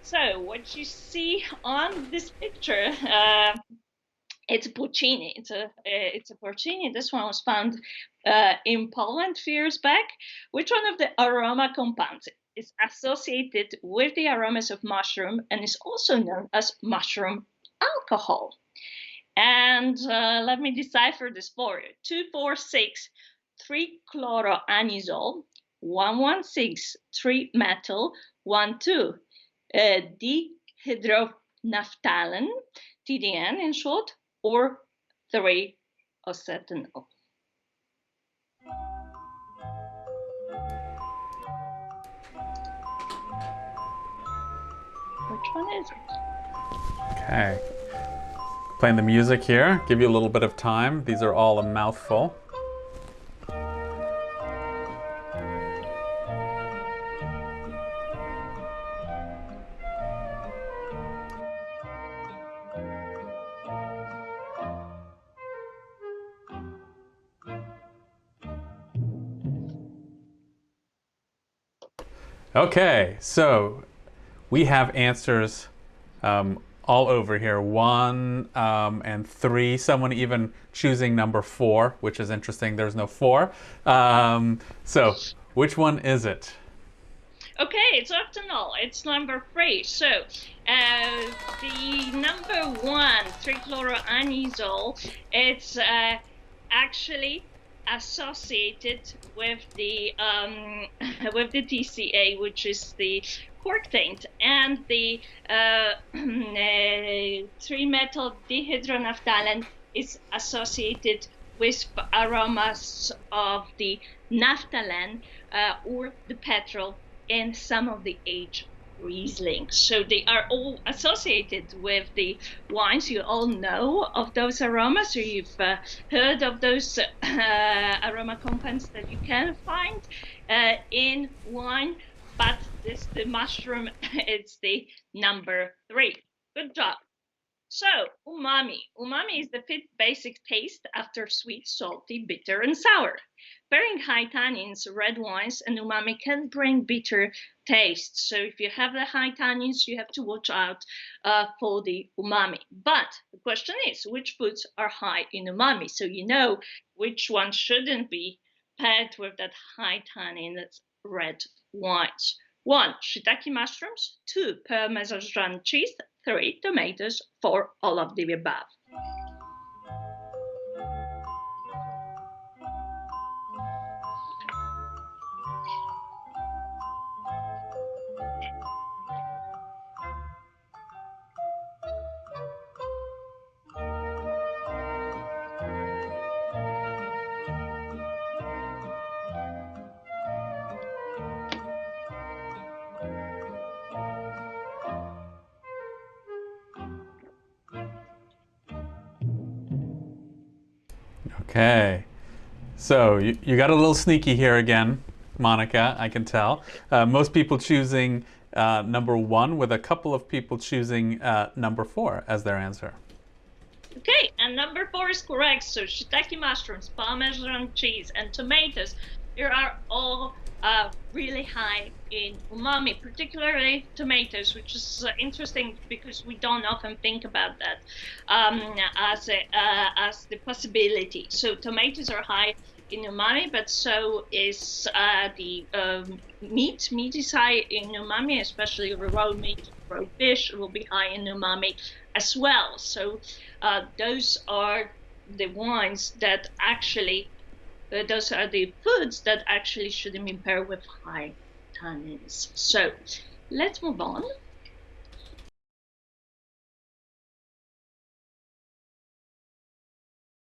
So what you see on this picture, it's a porcini. It's a porcini. This one was found in Poland a few years back. Which one of the aroma compounds is associated with the aromas of mushroom and is also known as mushroom alcohol? And let me decipher this for you. 2,4,6 3-chloroanisole, 1,1,6 3-methyl 1,2 dihydronaphthalene, TDN in short, or 3-acetanol. Which one is it? Okay. Playing the music here, give you a little bit of time. These are all a mouthful. Okay, so we have answers all over here. 1 and 3. Someone even choosing number 4, which is interesting. There's no 4. So which one is it? Okay, it's octanol. It's number 3. So the number 1, 3-chloroanisole, it's actually associated with the TCA, which is the cork taint, and the 3-methyl dihydronaphthalene is associated with aromas of the naphthalene or the petrol in some of the aged Riesling. So they are all associated with the wines. You all know of those aromas, or you've heard of those aroma compounds that you can find in wine. But the mushroom, it's the number 3. Good job. So, umami. Umami is the fifth basic taste after sweet, salty, bitter, and sour. Pairing high tannins, red wines, and umami can bring bitter taste. So if you have the high tannins, you have to watch out for the umami. But the question is, which foods are high in umami? So you know which one shouldn't be paired with that high tannin, that's red wines. 1, shiitake mushrooms. 2, Parmesan cheese. 3, tomatoes. 4, all of the above. Okay. So you got a little sneaky here again, Monika, I can tell. Most people choosing number 1, with a couple of people choosing number 4 as their answer. Okay, and number 4 is correct. So shiitake mushrooms, Parmesan cheese, and tomatoes, they are all really high in umami, particularly tomatoes, which is interesting because we don't often think about that as the possibility. So tomatoes are high in umami, but so is the meat. Meat is high in umami, especially raw meat, raw fish will be high in umami as well. So those are the wines that actually, those are the foods that actually shouldn't be paired with high tannins. So let's move on.